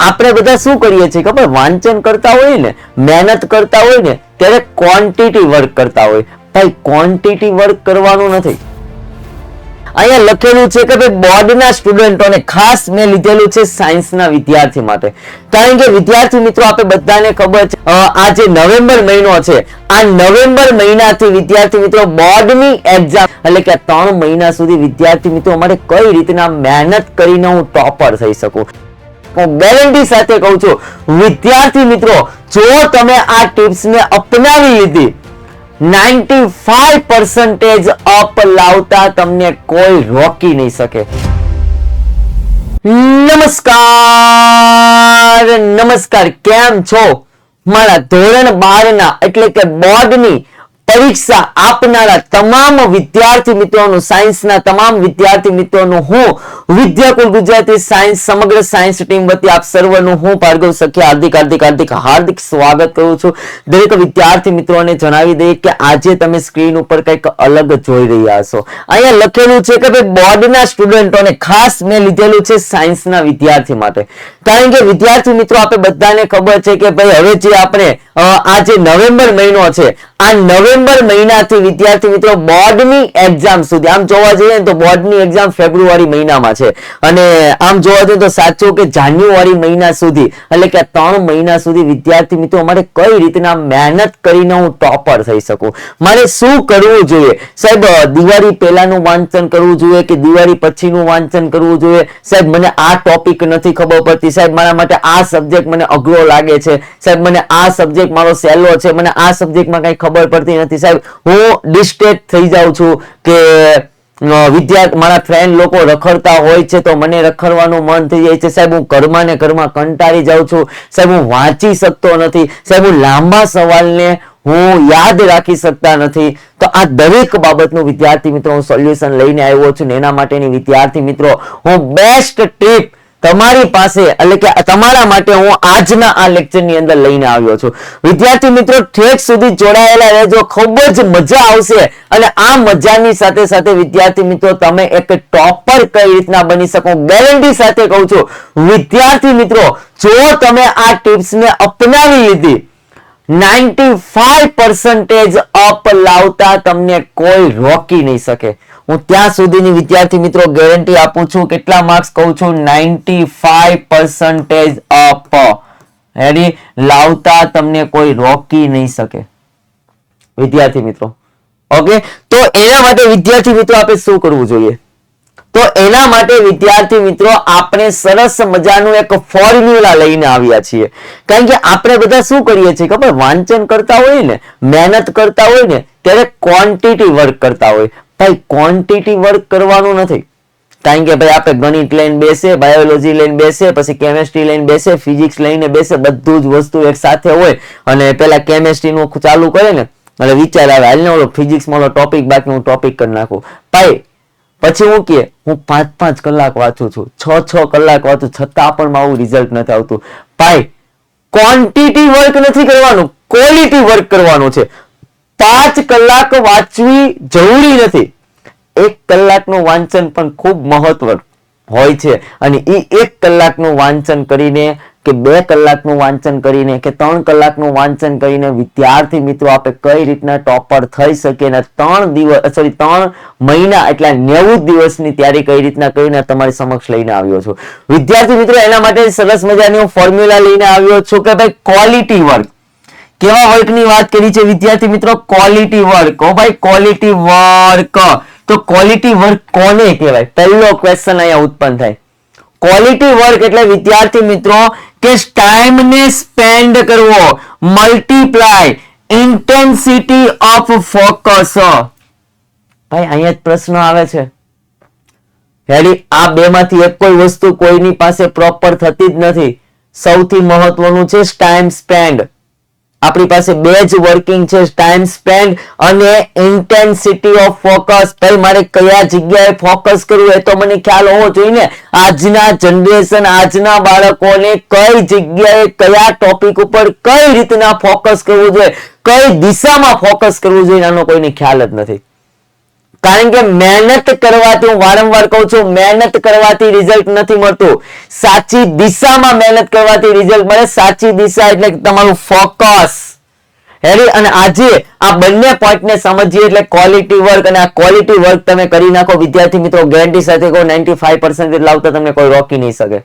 આપણે બધા શું કરીએ છીએ ખબર, વાંચન કરતા હોય ને, મહેનત કરતા હોય ને, ત્યારે ક્વોન્ટિટી વર્ક કરતા હોય. ભાઈ ક્વોન્ટિટી વર્ક કરવાનું નથી. અહીંયા લખેલું છે કે ભાઈ બોર્ડના સ્ટુડન્ટોને, ખાસ મેં લીધેલું છે સાયન્સના વિદ્યાર્થી માટે, કારણ કે વિદ્યાર્થી મિત્રો આપણે બધાને ખબર છે આ જે નવેમ્બર મહિનો છે, આ નવેમ્બર મહિનાથી વિદ્યાર્થી મિત્રો બોર્ડની એક્ઝામ, એટલે કે 3 મહિના સુધી વિદ્યાર્થી મિત્રો અમારે કઈ રીતના મહેનત કરીને હું ટોપર થઈ શકું. હું ગેરંટી સાથે કહું છું વિદ્યાર્થી મિત્રો, જો તમે આ ટિપ્સને અપનાવી લીધી, 95% અપ લાવતા તમને કોઈ રોકી નહીં શકે. નમસ્કાર, કેમ છો મારા ધોરણ 12 ના એટલે કે બોર્ડની પરીક્ષા આપનારા તમામ વિદ્યાર્થી મિત્રોનું, સાયન્સના તમામ વિદ્યાર્થી મિત્રોનું હું વિદ્યાકુલ ગુજરાતી સાયન્સ સમગ્ર સાયન્સ ટીમ વતી આપ સર્વનું હું ભાર્ગવ સખિયા હાર્દિક સ્વાગત કરું છું. દરેક વિદ્યાર્થી મિત્રોને જણાવી દઈએ કે આજે તમે સ્ક્રીન ઉપર કંઈક અલગ જોઈ રહ્યા છો. અહીંયા લખેલું છે કે ભાઈ બોર્ડના સ્ટુડન્ટોને, ખાસ મેં લીધેલું છે સાયન્સના વિદ્યાર્થી માટે, કારણ કે વિદ્યાર્થી મિત્રો આપણે બધાને ખબર છે કે ભાઈ હવે જે આપણે આ જે નવેમ્બર મહિનો છે, આ નવેમ્બર મહિનાથી વિદ્યાર્થી મિત્રો બોર્ડની એક્ઝામ સુધી, આમ જોવા જઈએ તો બોર્ડની એક્ઝામ ફેબ્રુઆરી મહિનામાં છે, અને આમ જોવા જઈએ તો સાચું કે જાન્યુઆરી મહિના સુધી, એટલે કે 3 મહિના સુધી વિદ્યાર્થી મિત્રો અમારે કઈ રીતના મહેનત કરીને હું ટોપર થઈ શકું, મારે શું કરવું જોઈએ. સાહેબ દિવાળી પહેલાનું વાંચન કરવું જોઈએ કે દિવાળી પછીનું વાંચન કરવું જોઈએ? સાહેબ મને આ ટોપિક નથી ખબર પડતી, સાહેબ મારા માટે આ સબ્જેક્ટ મને અઘરો લાગે છે, સાહેબ મને આ સબ્જેક્ટ મારો સહેલો છે, મને આ સબ્જેક્ટમાં કઈ ખબર પડતી નથી, સાહેબ હું ડિસ્ટ્રેક્ટ થઈ જાઉં છું, કે મારા ફ્રેન્ડ લોકો રખડતા હોય છે તો મને રખડવાનું મન થઈ જાય છે, સાહેબ હું ઘરમાં ને ઘરમાં કંટાળી જાઉં છું, સાહેબ હું વાંચી શકતો નથી, સાહેબ હું લાંબા સવાલને હું યાદ રાખી શકતા નથી. તો આ દરેક બાબતનું વિદ્યાર્થી મિત્રો હું સોલ્યુશન લઈને આવ્યો છું, ને એના માટેની વિદ્યાર્થી મિત્રો હું બેસ્ટ ટીપ તમારી પાસે, એટલે કે તમારા માટે હું આજના આ લેક્ચરની અંદર લઈને આવ્યો છું. વિદ્યાર્થી મિત્રો ઠેક સુધી જોડાયેલા રહેજો, ખૂબ જ મજા આવશે, અને આ મજાની સાથે સાથે વિદ્યાર્થી મિત્રો તમે એક ટોપર કઈ રીતના બની શકો, ગેરંટી સાથે કહું છું વિદ્યાર્થી મિત્રો, જો તમે આ ટિપ્સને અપનાવી લીધી, 95% અપ લાવતા તમને કોઈ રોકી નહીં શકે. હું ત્યાં સુધીની વિદ્યાર્થી મિત્રો ગેરંટી આપું છું. કેટલા માર્ક્સ કહું છું? 95% અપ લાવતા તમને કોઈ રોકી નહીં શકે વિદ્યાર્થી મિત્રો. ઓકે, તો એના માટે વિદ્યાર્થી મિત્રો આપણે શું કરવું જોઈએ? તો એના માટે વિદ્યાર્થી મિત્રો આપણે સરસ મજાનું એક ફોર્મ્યુલા લઈને આવ્યા છીએ, કારણ કે આપણે બધા શું કરીએ છીએ ખબર, વાંચન કરતા હોય ને, મહેનત કરતા હોય ને, ત્યારે ક્વોન્ટિટી વર્ક કરતા હોય. ભાઈ ક્વોન્ટિટી વર્ક કરવાનું નથી, કારણ કે ભાઈ આપણે ગણિત લઈને બેસે, બાયોલોજી લઈને બેસે, પછી કેમેસ્ટ્રી લઈને બેસે, ફિઝિક્સ લઈને બેસે, બધું જ વસ્તુ એક સાથે હોય, અને પેલા કેમેસ્ટ્રી નું ચાલુ કરે ને એટલે વિચાર આવે હાલ ને ઓલો ફિઝિક્સમાં ઓલો ટોપિક બાકી હું ટોપિક કરી નાખું. ભાઈ પછી હું કે હું 5-5 કલાક વાંચું છું, 6-6 કલાક વાંચું, છતાં પણ આવું રિઝલ્ટ નથી આવતું. ભાઈ ક્વોન્ટિટી વર્ક નથી કરવાનું, ક્વોલિટી વર્ક કરવાનું છે. 5 કલાક વાંચવી જરૂરી નથી, 1 કલાકનું વાંચન પણ ખૂબ મહત્વ હોય છે, અને એ 1 કલાકનું વાંચન કરીને કે 2 કલાકનું વાંચન કરીને કે 3 કલાકનું વાંચન કરીને વિદ્યાર્થી મિત્રો આપણે કઈ રીતના ટોપર થઈ શકીએ, અને 3 મહિના એટલે 90 દિવસની તૈયારી કઈ રીતના કરીને તમારી સમક્ષ લઈને આવ્યો છું વિદ્યાર્થી મિત્રો. એના માટે સરસ મજાની હું ફોર્મ્યુલા લઈને આવ્યો છું કે ભાઈ ક્વોલિટી વર્ક, કેવા વર્કની વાત કરી છે વિદ્યાર્થી મિત્રો? Quality work. ઓ ભાઈ ક્વોલિટી વર્ક, તો ક્વોલિટી વર્ક કોને કહેવાય? પહેલો ક્વેશ્ચન અહીંયા ઉત્પન્ન થાય. ક્વોલિટી વર્ક એટલે વિદ્યાર્થી મિત્રો કે ટાઈમને સ્પેન્ડ કરવો, મલ્ટીપ્લાય ઇન્ટેન્સિટી ઓફ ફોકસ. ભાઈ અહીંયા જ પ્રશ્ન આવે છે, રેડી? આ બેમાંથી એક કોઈ વસ્તુ કોઈની પાસે પ્રોપર થતી જ નથી. સૌથી મહત્વનું છે ટાઈમ સ્પેન્ડ. આપણી પાસે બે જ વર્કિંગ છે, ટાઈમ સ્પેન્ડ અને ઇન્ટેન્સિટી ઓફ ફોકસ. ભાઈ મારે કયા જગ્યાએ ફોકસ કરવું એ તો મને ખ્યાલ હોવો જોઈએ ને. આજના જનરેશન, આજના બાળકોને કઈ જગ્યાએ કયા ટોપિક ઉપર કઈ રીતના ફોકસ કરવું જોઈએ, કઈ દિશામાં ફોકસ કરવું જોઈએ આનો કોઈને ખ્યાલ જ નથી. કારણ કે મહેનત કરવાથી, હું વારંવાર કહું છું, મહેનત કરવાથી રિઝલ્ટ નથી મળતું, સાચી દિશામાં મહેનત કરવાથી રિઝલ્ટ મળે. સાચી દિશા એટલે તમારું ફોકસ. અને આજે આ બંને પોઈન્ટને સમજીએ એટલે ક્વોલિટી વર્ક, અને આ ક્વોલિટી વર્ક તમે કરી નાખો વિદ્યાર્થી મિત્રો, ગેરંટી સાથે કહો 95% લાવતા તમને કોઈ રોકી નહીં શકે.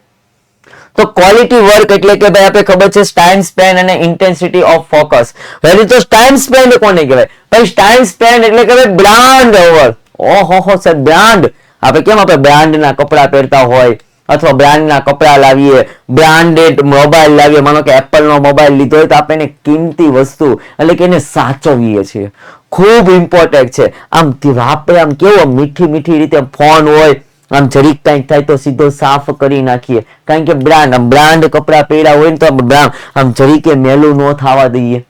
તો ક્વોલિટી વર્ક એટલે કે ભાઈ આપણે ખબર છે ટાઈમ સ્પેન અને ઇન્ટેન્સિટી ઓફ ફોકસ. પહેલી તો ટાઈમ સ્પેન કોને કહેવાય? ભાઈ ટાઈમ સ્પેન એટલે કે ભાઈ બ્રાન્ડ ઓવર. ઓહો સર, બ્રાન્ડ. આપણે કેમ આપણે બ્રાન્ડના કપડા પહેરતા હોય અથવા બ્રાન્ડના કપડા લાવીએ, બ્રાન્ડેડ મોબાઈલ લાવીએ, માનો કે એપલ નો મોબાઈલ લીધો હોય તો આપણે એને કિંમતી વસ્તુ એટલે કે એને સાચવીએ છીએ, ખૂબ ઇમ્પોર્ટન્ટ છે. આમ આપણે આમ કેવો મીઠી મીઠી રીતે ફોન હોય, આમ જરીક કંઈક થાય તો સીધો સાફ કરી નાખીએ, કારણ કે બ્રાન્ડ કપડા પહેર્યા હોય ને તો આમ જરીકે મેલું ન થવા દઈએ.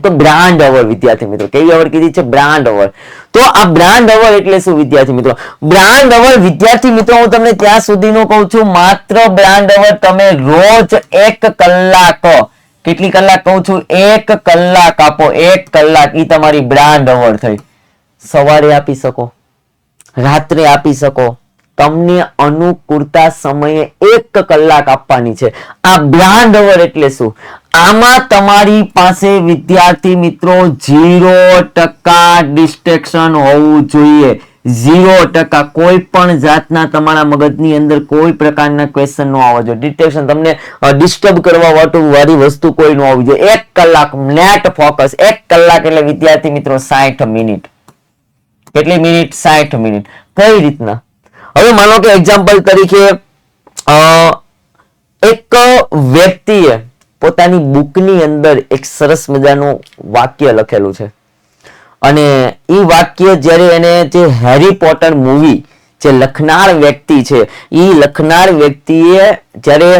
તો બ્રાન્ડ અવર વિદ્યાર્થી મિત્રો, કેવી અવર કીધી છે? બ્રાન્ડ અવર. તો આ બ્રાન્ડ અવર એટલે શું વિદ્યાર્થી મિત્રો? બ્રાન્ડ અવર વિદ્યાર્થી મિત્રો હું તમને ત્યાં સુધીનું કહું છું, માત્ર બ્રાન્ડ અવર તમે રોજ 1 કલાક, કેટલી કલાક કહું છું? 1 કલાક આપો. 1 કલાક ઈ તમારી બ્રાન્ડ અવર થઈ. સવારે આપી શકો, રાત્રે આપી શકો, તમને અનુકૂળતા સમયે 1 કલાક આપવાની છે. આ બ્રાન્ડ અવર એટલે શું? આમાં તમારી પાસે વિદ્યાર્થી મિત્રો 0% ડિસ્ટ્રેક્શન હોવું જોઈએ. 0% કોઈ પણ જાતના તમારા મગજની અંદર કોઈ પ્રકારના ક્વેશ્ચન ન આવવા જોઈએ. ડિસ્ટ્રેક્શન, તમને ડિસ્ટર્બ કરવા વાળી વસ્તુ કોઈ ન હોવી જોઈએ. 1 કલાક નેટ ફોકસ. 1 કલાક એટલે વિદ્યાર્થી મિત્રો 60 મિનિટ. કેટલી મિનિટ? 60 મિનિટ. કઈ રીતના? હવે માનો કે એક્ઝામ્પલ તરીકે એક વ્યક્તિએ પોતાની બુકની અંદર એક સરસ મજાનું વાક્ય લખેલું છે, અને એ વાક્ય જ્યારે એને જે હેરી પોટર મૂવી જે લખનાર વ્યક્તિ છે, એ લખનાર વ્યક્તિએ જ્યારે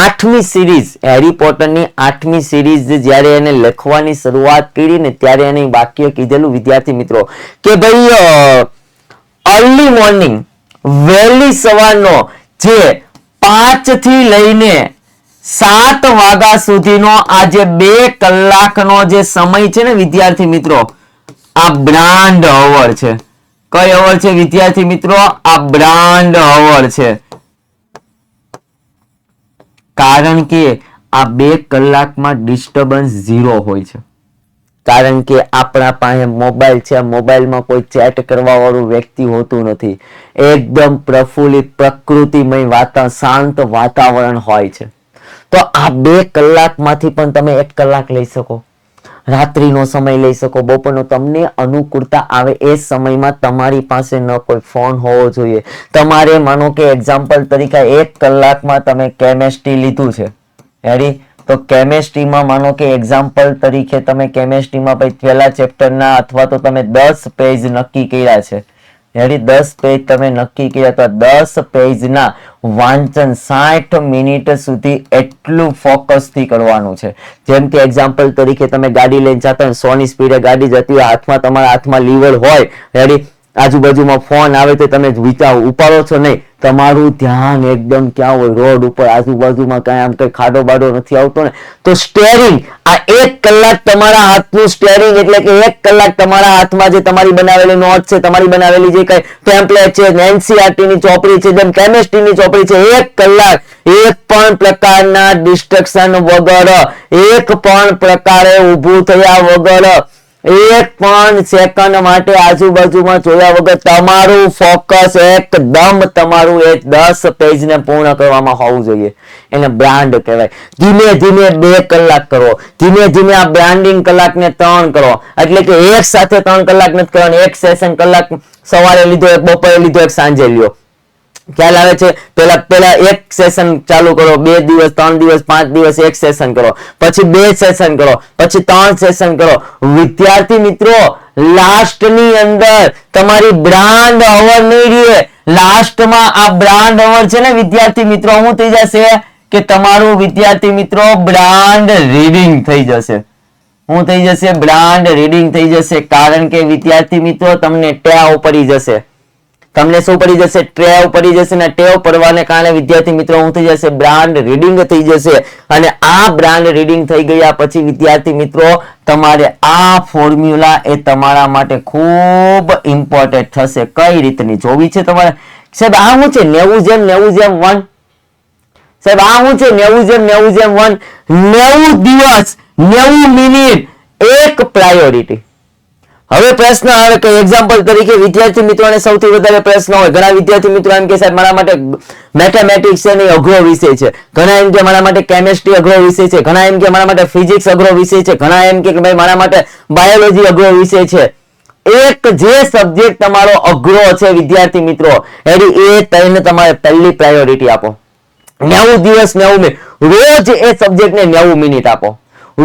8મી સિરીઝ હેરી પોટરની 8મી સિરીઝ જ્યારે એને લખવાની શરૂઆત કરી ને ત્યારે એને વાક્ય કીધેલું વિદ્યાર્થી મિત્રો કે ભાઈ અર્લી મોર્નિંગ, વહેલી સવારનો જે 5 થી લઈને 7 વાગ્યા સુધીનો આ જે 2 કલાકનો જે સમય છે ને વિદ્યાર્થી મિત્રો, આ બ્રાન્ડ અવર છે. કઈ અવર છે વિદ્યાર્થી મિત્રો? આ બ્રાન્ડ અવર છે. કારણ કે આ 2 કલાકમાં ડિસ્ટર્બન્સ 0 હોય છે. કારણ કે આપણા પાસે મોબાઈલ છે, મોબાઈલમાં કોઈ ચેટ કરવા વાળું વ્યક્તિ હોતું નથી. એકદમ પ્રફુલ્લિત પ્રકૃતિમય શાંત વાતાવરણ હોય છે. તો આ 2 કલાકમાંથી પણ તમે 1 કલાક લઈ શકો, રાત્રિનો સમય લઈ શકો, બપોરનો, તમને અનુકૂળતા આવે એ સમયમાં તમારી પાસે ન કોઈ ફોન હોવો જોઈએ. તમારે માનો કે એક્ઝામ્પલ તરીકે 1 કલાકમાં તમે કેમેસ્ટ્રી લીધું છે, હેરી, તો કેમેસ્ટ્રીમાં માનો કે એક્ઝામ્પલ તરીકે તમે કેમેસ્ટ્રીમાં પહેલા ચેપ્ટરના અથવા તો તમે 10 પેજ નક્કી કર્યા છે, હેરી, 10 પેજ તમે નક્કી કર્યા, તો 10 પેજના વાંચન 60 મિનિટ સુધી એટલું ફોકસ થી કરવાનું છે. જેમ કે એક્ઝામ્પલ તરીકે તમે ગાડી લઈને જતા હોય, 100 ની સ્પીડે ગાડી જતી હોય, હાથમાં તમારા હાથમાં લીવર હોય, રેડી, આજુબાજુમાં ફોન આવે તો તમે વિચારો ઉપાડો છો નહીં, તમારું ધ્યાન એકદમ ક્યાં હોય? રોડ ઉપર, આજુબાજુમાં કઈ આમ કઈ ખાડો બાડો નથી આવતો ને, તો સ્ટેરિંગ, આ 1 કલાક તમારા હાથનું સ્ટેરિંગ એટલે કે 1 કલાક તમારા હાથમાં જે તમારી બનાવેલી નોટ છે, તમારી બનાવેલી જે કઈ ટેમ્પલેટ છે, એનસીઈઆરટી ની ચોપડી છે, જેમ કેમેસ્ટ્રી ની ચોપડી છે, 1 કલાક એક પણ પ્રકારના ડિસ્ટ્રેક્શન વગર, એક પણ પ્રકારે ઊભું થયા વગર, 1 પણ સેકન્ડ માટે આજુબાજુમાં જોયા વગર તમારું ફોકસ એકદમ તમારું એ 10 પેજને પૂર્ણ કરવામાં હોવું જોઈએ. એને બ્રાન્ડ કહેવાય. ધીમે ધીમે 2 કલાક કરો, ધીમે ધીમે આ બ્રાન્ડિંગ કલાકને 3 કરો, એટલે કે એક સાથે 3 કલાક નથી કરવાનું. એક સેશન કલાક સવારે લીધો, એક બપોરે લીધો, એક સાંજે લ્યો. ખ્યાલ આવે છે? પેલા 1 સેશન ચાલુ કરો, 2 દિવસ, 3 દિવસ, 5 દિવસ 1 સેશન કરો, પછી 2 સેશન કરો, પછી 3 સેશન કરો. વિદ્યાર્થી મિત્રો, લાસ્ટ ની અંદર તમારી બ્રાન્ડ અવર નહીં રહે. લાસ્ટમાં આ બ્રાન્ડ અવર છે ને વિદ્યાર્થી મિત્રો, શું થઈ જશે કે તમારું વિદ્યાર્થી મિત્રો બ્રાન્ડ રીડિંગ થઈ જશે. શું થઈ જશે? બ્રાન્ડ રીડિંગ થઈ જશે. કારણ કે વિદ્યાર્થી મિત્રો તમને ટેવ પડી જશે. તમને શું પડી જશે? ટેવ પડી જશે ને ટેવ પડવાને કારણે વિદ્યાર્થી મિત્રો શું થઈ જશે? બ્રાન્ડ રીડિંગ થઈ જશે. અને આ બ્રાન્ડ રીડિંગ થઈ ગયા પછી વિદ્યાર્થી મિત્રો તમારે આ ફોર્મ્યુલા એ તમારા માટે ખૂબ ઇમ્પોર્ટન્ટ થશે. કઈ રીતની જોવી છે તમારે? સાહેબ આ શું છે? 90/90/1. સાહેબ આ શું છે? 90/90/1. 90 દિવસ 90 મિનિટ એક પ્રાયોરિટી. હવે પ્રશ્ન આવે કે એક્ઝામ્પલ તરીકે વિદ્યાર્થી મિત્રોને સૌથી વધારે પ્રશ્ન હોય, ઘણા વિદ્યાર્થી મિત્રો એમ કે સાહેબ મારા માટે મેથેમેટિક્સ છે ને અઘરો વિષય છે, ઘણા એમ કે મારા માટે કેમિસ્ટ્રી અઘરો વિષય છે, ઘણા એમ કે મારા માટે ફિઝિક્સ અઘરો વિષય છે, ઘણા એમ કે ભાઈ મારા માટે બાયોલોજી અઘરો વિષય છે. એક જે સબ્જેક્ટ તમારો અઘરો છે વિદ્યાર્થી મિત્રો એ તેને તમારે પહેલી પ્રાયોરિટી આપો. 90 દિવસ 90 મિનિટ રોજ એ સબ્જેક્ટને 90 મિનિટ આપો.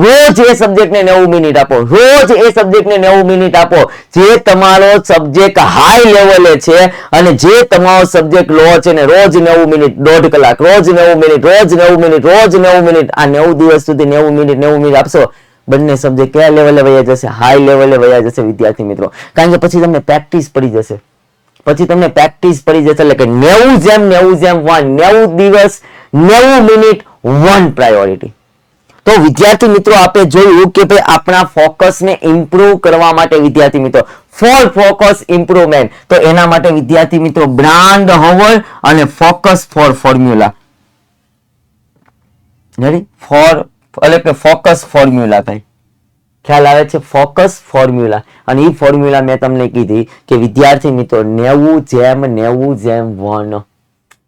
રોજ એ સબ્જેક્ટને 90 મિનિટ આપો. રોજ એ સબ્જેક્ટને 90 મિનિટ આપો. જે તમારો સબ્જેક્ટ હાઈ લેવલે છે અને જે તમારો સબ્જેક્ટ લો છે ને રોજ 90 મિનિટ, દોઢ કલાક, રોજ 90 મિનિટ, રોજ 90 મિનિટ, રોજ 90 મિનિટ, આ 90 દિવસ સુધી 90 મિનિટ આપશો, બંને સબ્જેક્ટ કયા લેવલે વયા જશે? હાઈ લેવલે વયા જશે વિદ્યાર્થી મિત્રો. કારણ કે પછી તમને પ્રેક્ટિસ પડી જશે. એટલે કે 90/90/1, 90 દિવસ 90 મિનિટ 1 પ્રાયોરિટી. તો વિદ્યાર્થી મિત્રો આપણે જોયું કે ભાઈ આપણા ફોકસને ઇમ્પ્રૂવ કરવા માટે વિદ્યાર્થી મિત્રો ફોર ફોકસ ઇમ્પ્રુવમેન્ટ, તો એના માટે વિદ્યાર્થી મિત્રો બ્રાન્ડ હોવર અને ફોકસ ફોર ફોર્મ્યુલા. એટલે કે ફોકસ ફોર્મ્યુલા. ભાઈ ખ્યાલ આવે છે? Focus formula. અને એ ફોર્મ્યુલા મેં તમને કીધી કે વિદ્યાર્થી મિત્રો 90/90/1.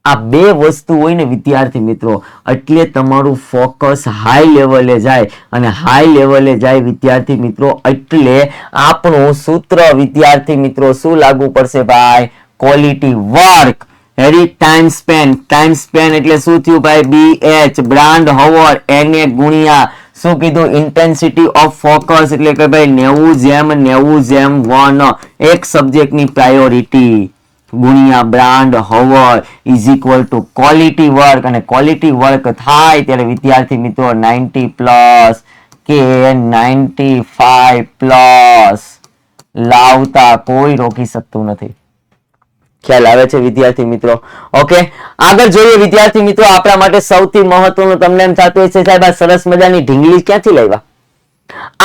આ બે વસ્તુ હોય ને વિદ્યાર્થી મિત્રો એટલે તમારું ફોકસ હાઈ લેવલે જાય. અને હાઈ લેવલે જાય વિદ્યાર્થી મિત્રો એટલે આપણું સૂત્ર વિદ્યાર્થી મિત્રો શું લાગુ પડશે ભાઈ? Quality work. ટાઈમ સ્પેન એટલે શું થયું ભાઈ? BH બ્રાન્ડ હોવર NA ગુણ્યા શું કીધું? Intensity of focus. એટલે કે ભાઈ 90/90/1 એક સબ્જેક્ટની પ્રાયોરિટી ગુણ્યા brain power is equal to quality work. અને ક્વોલિટી વર્ક થાય ત્યારે વિદ્યાર્થી મિત્રો 90+ કે 95+ લાવતા કોઈ રોકી શકતું નથી. ખ્યાલ આવે છે વિદ્યાર્થી મિત્રો? ઓકે, આગળ જોઈએ વિદ્યાર્થી મિત્રો. આપણા માટે સૌથી મહત્વનું તમને એમ થતું હોય છે સાહેબ આ સરસ મજાની ઢીંગલી ક્યાંથી લાવ્યા?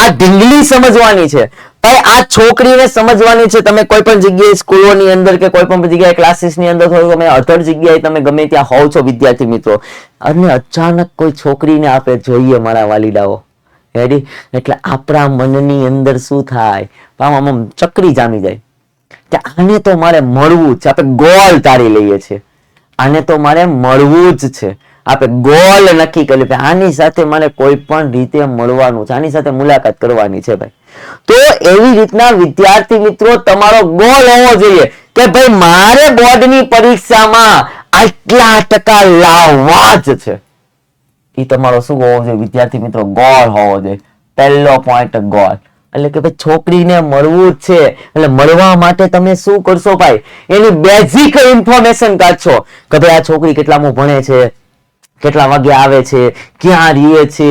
આ ઢીંગલી સમજવાની છે ભાઈ, આ છોકરીને સમજવાની છે. તમે કોઈ પણ જગ્યાએ સ્કૂલોની અંદર કે કોઈ પણ જગ્યાએ ક્લાસીસની અંદર હોય, તમે અધર જગ્યાએ તમે ગમે ત્યાં હોવ છો વિદ્યાર્થી મિત્રો, અને અચાનક કોઈ છોકરીને આપણે જોઈએ મારા વાલીડાઓ રેડી, એટલે આપણા મનની અંદર શું થાય? આમ ચકરી જામી જાય કે આને તો મારે મળવું જ છે. આપણે ગોલ તારી લઈએ છીએ, આને તો મારે મળવું જ છે. આપણે ગોલ નક્કી કરી કે આની સાથે મારે કોઈ પણ રીતે મળવાનું છે, આની સાથે મુલાકાત કરવાની છે ભાઈ. તો એવી રીતના વિદ્યાર્થી મિત્રો તમારો ગોલ હોવો જોઈએ કે ભાઈ મારે બોર્ડની પરીક્ષામાં આટલા ટકા લાવવા જ છે. એ તમારો શું હોવો જોઈએ વિદ્યાર્થી મિત્રો? ગોલ હોવો જોઈએ. પહેલો પોઈન્ટ ગોલ. એટલે કે ભાઈ છોકરીને મળવું જ છે, એટલે મળવા માટે તમે શું કરશો ભાઈ? એની બેઝિક ઇન્ફોર્મેશન કાઢશો કે ભાઈ આ છોકરી કેટલામું ભણે છે, કેટલા વાગે આવે છે, ક્યાં રહે છે,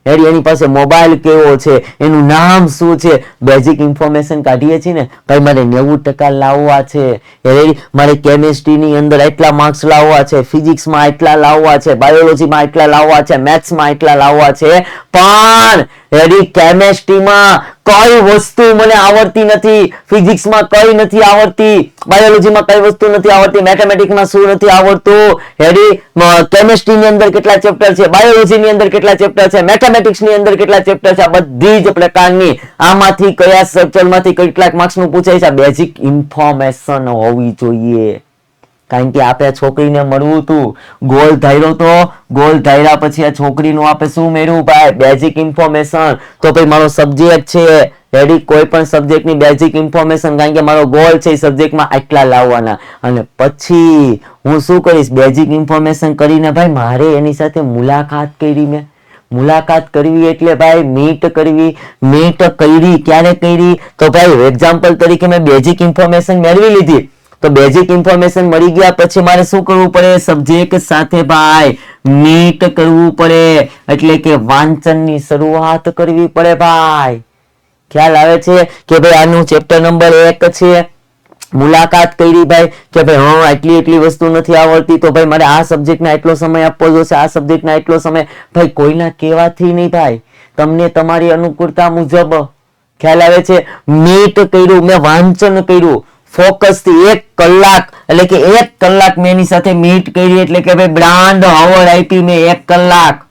એની પાસે મોબાઈલ કેવો છે, એનું નામ શું છે, બેઝિક ઇન્ફોર્મેશન કાઢીએ છીએ ને ભાઈ. મારે 90% લાવવા છે, મારે કેમિસ્ટ્રીની અંદર એટલા માર્ક્સ લાવવા છે, ફિઝિક્સમાં એટલા લાવવા છે, બાયોલોજીમાં એટલા લાવવા છે, મેથ્સમાં એટલા લાવવા છે, પણ કેમિસ્ટ્રીમાં કઈ વસ્તુ મને આવડતી નથી, ફિઝિક્સમાં કઈ નથી આવડતી, બાયોલોજીમાં કઈ વસ્તુ નથી આવડતી, મેથેમેટિક્સમાં શું નથી આવડતું, કેમિસ્ટ્રીની અંદર કેટલા ચેપ્ટર છે, બાયોલોજીની અંદર કેટલા ચેપ્ટર છે, મેથેમેટિક્સની અંદર કેટલા ચેપ્ટર છે, બધી જ પ્રકારની આમાંથી કયા ચેપ્ટરમાંથી કેટલાક માર્ક્સનું પૂછાય છે, બેઝિક ઇન્ફોર્મેશન હોવી જોઈએ. કારણ કે આપણે છોકરીને મળવું હતું, ગોલ ધાર્યો તો, ગોલ ધાર્યા પછી આ છોકરીનું આપણે શું મેળવ્યું ભાઈ? Basic information. તો ભાઈ મારો સબ્જેક્ટ છે રેડી, કોઈ પણ સબ્જેક્ટની બેઝિક ઇન્ફોર્મેશન, કારણ કે મારો ગોલ છે એ સબ્જેક્ટમાં આટલા લાવવાના. અને પછી હું શું કરીશ? બેઝિક ઇન્ફોર્મેશન કરીને ભાઈ મારે એની સાથે મુલાકાત કરી. મેં મુલાકાત કરવી એટલે ભાઈ મીટ કરવી. મીટ કરી ક્યારે કરી? તો ભાઈ એક્ઝામ્પલ તરીકે મેં બેઝિક ઇન્ફોર્મેશન મેળવી લીધી, તો બેઝિક ઇન્ફોર્મેશન મળી ગયા પછી મારે શું કરવું પડે? સબ્જેક્ટ સાથે ભાઈ મીટ કરવું પડે, એટલે કે વાંચનની શરૂઆત કરવી પડે ભાઈ. ખ્યાલ આવે છે કે ભાઈ આનું ચેપ્ટર નંબર 1 છે, મુલાકાત કરી ભાઈ કે ભાઈ હા એટલી વસ્તુ નથી આવડતી તો ભાઈ મારે આ સબ્જેક્ટના એટલો સમય આપવો જોશે, આ સબ્જેક્ટના એટલો સમય. ભાઈ કોઈના કહેવાથી નહીં ભાઈ, તમને તમારી અનુકૂળતા મુજબ. ખ્યાલ આવે છે? મીટ કર્યું, મેં વાંચન કર્યું ફોકસ થી 1 કલાક, એટલે કે 1 કલાક મેં એની સાથે મીટ કરી, એટલે કે ભાઈ બ્રાન્ડ અવોર્ડ આપી મેં 1 કલાક.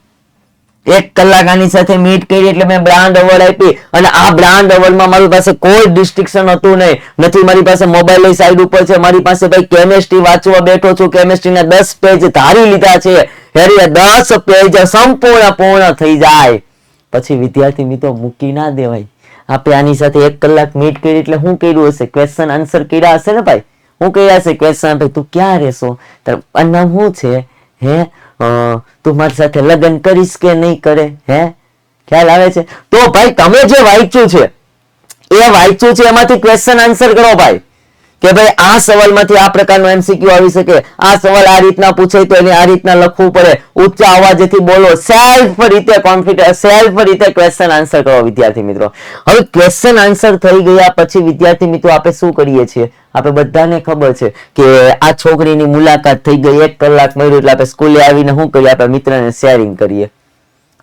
1 કલાક આની સાથે મીટ કરી એટલે મેં બ્રાન્ડ અવોર્ડ આપી. અને આ બ્રાન્ડ અવોર્ડમાં મારી પાસે કોઈ ડિસ્ટ્રિક્શન હતું નહીં, નથી મારી પાસે મોબાઈલ સાઈડ ઉપર છે, મારી પાસે ભાઈ કેમેસ્ટ્રી વાંચવા બેઠો છું, કેમેસ્ટ્રીના 10 પેજ ધારી લીધા છે. હેરી 10 પેજ સંપૂર્ણ પૂર્ણ થઈ જાય પછી વિદ્યાર્થી મિત્રો મૂકી ના દેવાય. આપણે આની સાથે 1 કલાક મીટ કરી એટલે શું કર્યું હશે? ક્વેશ્ચન આન્સર કર્યા હશે ને ભાઈ? શું કર્યા હશે ક્વેશ્ચન? ભાઈ તું ક્યાં રહેશો, તારું નામ શું છે, હે તું મારી સાથે લગ્ન કરીશ કે નહીં કરે, હે? ખ્યાલ આવે છે? તો ભાઈ તમે જે વાંચ્યું છે એ વાંચ્યું છે એમાંથી ક્વેશ્ચન આન્સર કરો ભાઈ, કે ભાઈ આ સવાલમાંથી આ પ્રકારનો એમસીક્યુ આવી શકે, આ સવાલ આ રીતના પૂછાય તો એને આ રીતના લખવું પડે, ઊંચા અવાજથી બોલો, સેલ્ફ રીતે કોન્ફિડન્સ, સેલ્ફ રીતે ક્વેશ્ચન આન્સર કરો વિદ્યાર્થી મિત્રો. હવે ક્વેશ્ચન આન્સર થઈ ગયા પછી વિદ્યાર્થી મિત્રો આપણે શું કરીએ છીએ? આપણે બધાને ખબર છે કે આ છોકરીની મુલાકાત થઈ ગઈ, 1 કલાક મળ્યું એટલે આપણે સ્કૂલે આવીને શું કરીએ? આપણે મિત્રને શેરિંગ કરીએ.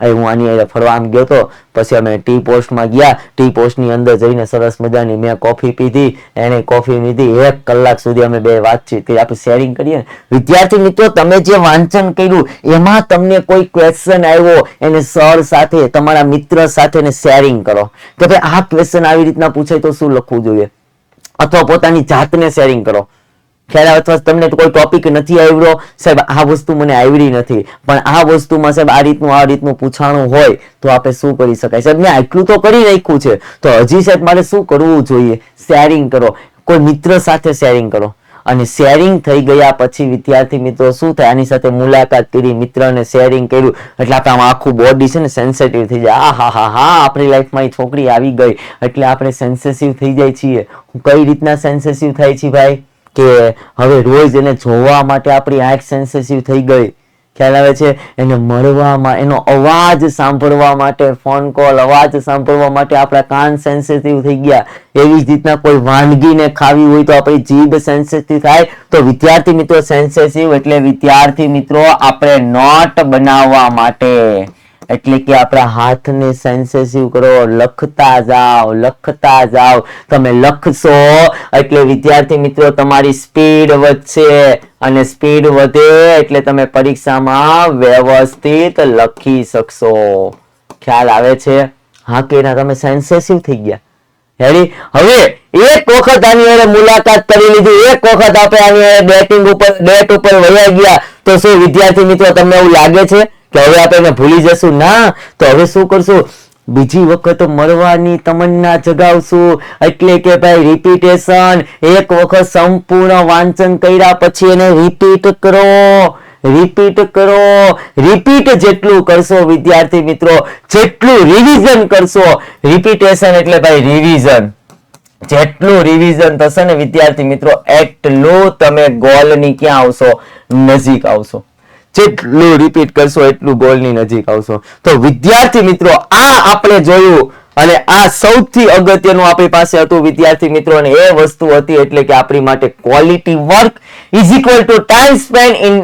હું આની અંદર ફરવા આમ ગયો તો, પછી અમે ટી પોસ્ટમાં ગયા, ટી પોસ્ટની અંદર જઈને સરસ મજાની મેં કોફી પીધી, એને કોફી પીધી, 1 કલાક સુધી અમે બે વાતચીત કરી, આપણે શેરિંગ કરીએ. વિદ્યાર્થી મિત્રો તમે જે વાંચન કર્યું એમાં તમને કોઈ ક્વેશ્ચન આવ્યો એને સર સાથે, તમારા મિત્ર સાથે શેરિંગ કરો કે ભાઈ આ ક્વેશ્ચન આવી રીતના પૂછાય તો શું લખવું જોઈએ, અથવા પોતાની જાતને શેરિંગ કરો. ખ્યાલ આવે? અથવા તમને કોઈ ટોપિક નથી આવડ્યો, સાહેબ આ વસ્તુ મને આવડી નથી, પણ આ વસ્તુમાં સાહેબ આ રીતનું પૂછાણું હોય તો આપણે શું કરી શકાય? સાહેબ મેં આટલું તો કરી નાખ્યું છે તો હજી સાહેબ મારે શું કરવું જોઈએ? શેરિંગ કરો, કોઈ મિત્ર સાથે શેરિંગ કરો. અને શેરિંગ થઈ ગયા પછી વિદ્યાર્થી મિત્રો શું થાય? આની સાથે મુલાકાત કરી, મિત્રને શેરિંગ કર્યું એટલે આપણામાં આખું બોડી છે ને સેન્સિટિવ થઈ જાય. હા આપણી લાઈફમાં એ છોકરી આવી ગઈ એટલે આપણે સેન્સિટિવ થઈ જાય છીએ. કઈ રીતના સેન્સિટિવ થાય છે ભાઈ? કે હવે રોજ એને જોવા માટે આપણી આંખ સેન્સિટિવ થઈ ગઈ. ખ્યાલ આવે છે? એને મળવામાં, એનો અવાજ સાંભળવા માટે, ફોન કોલ અવાજ સાંભળવા માટે આપણા કાન સેન્સિટિવ થઈ ગયા. એવી જ રીતના કોઈ વાનગીને ખાવી હોય તો આપણી જીભ સેન્સિટિવ થાય. તો વિદ્યાર્થી મિત્રો સેન્સિટિવ એટલે વિદ્યાર્થી મિત્રો આપણે નોટ બનાવવા માટે, એટલે કે આપણા હાથને સેન્સિટિવ કરો, લખતા જાઓ. તમે લખશો એટલે વિદ્યાર્થી મિત્રો તમારી સ્પીડ વધશે, અને સ્પીડ વધે એટલે તમે પરીક્ષામાં વ્યવસ્થિત લખી શકશો. ખ્યાલ આવે છે? હા કે ના? તમે સેન્સિટિવ થઈ ગયા. હેડી હવે એક વખત આની હારે મુલાકાત કરી લીધી, એક વખત આપણે આની હારે ડેટ ઉપર વયા ગયા તો શું વિદ્યાર્થી મિત્રો તમને એવું લાગે છે કે હવે આપણે ભૂલી જશું? ના. તો હવે શું કરશું? બીજી વખત મળવાની તમન્ના જગાવશું. એટલે કે ભાઈ રિપીટેશન, એક વખત સંપૂર્ણ વાંચન કર્યા પછી એને રિપીટ કરો. રિપીટ જેટલું કરશો વિદ્યાર્થી મિત્રો, જેટલું રિવિઝન કરશો, રિપીટેશન એટલે ભાઈ રિવિઝન, જેટલું રિવિઝન થશે ને વિદ્યાર્થી મિત્રો એટલું તમે ગોલની ક્યાં આવશો? નજીક આવશો. જેટલું રિપીટ કરશો એટલું ગોલની નજીક આવશો. તો વિદ્યાર્થી મિત્રો આ આપણે જોયું, અને આ સૌથી અગત્યનું આપણી પાસે હતું વિદ્યાર્થી મિત્રો, અને એ વસ્તુ હતી એટલે કે આપણી માટે quality work is equal to time spend in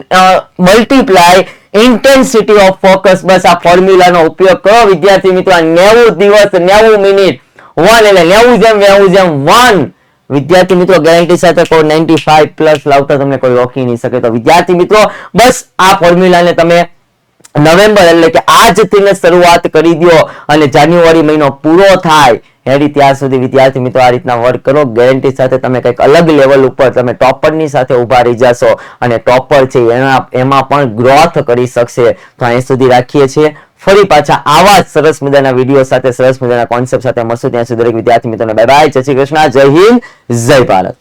multiply intensity of focus. બસ આ ફોર્મ્યુલાનો ઉપયોગ કરો વિદ્યાર્થી મિત્રો. 90 દિવસ 90 મિનિટ 1 એટલે 90 જેમ 1 વિદ્યાર્થી મિત્રો ગેરંટી સાથે કોઈ 95 પ્લસ લાવતા તમને કોઈ રોકી નહીં શકે. તો વિદ્યાર્થી મિત્રો બસ આ ફોર્મ્યુલાને તમે નવેમ્બર એટલે કે આજથી શરૂઆત કરી દો, અને જાન્યુઆરી મહિનો પૂરો થાય હેડી ત્યાર સુધી વિદ્યાર્થી મિત્રો આ રીતના વર્ક કરો. ગેરંટી સાથે તમે કંઈક અલગ લેવલ ઉપર તમે ટોપરની સાથે ઉભા રહી જશો, અને ટોપર છે એમાં પણ ગ્રોથ કરી શકશે. તો અહીં સુધી રાખીએ છીએ. ફરી પાછા આવા જ સરસ મજાના વિડીયો સાથે, સરસ મજાના કોન્સેપ્ટ સાથે મળશું. ત્યાં સુધી દરેક વિદ્યાર્થી મિત્રોને બાય બાય, જય શ્રી કૃષ્ણ, જય હિન્દ, જય ભારત.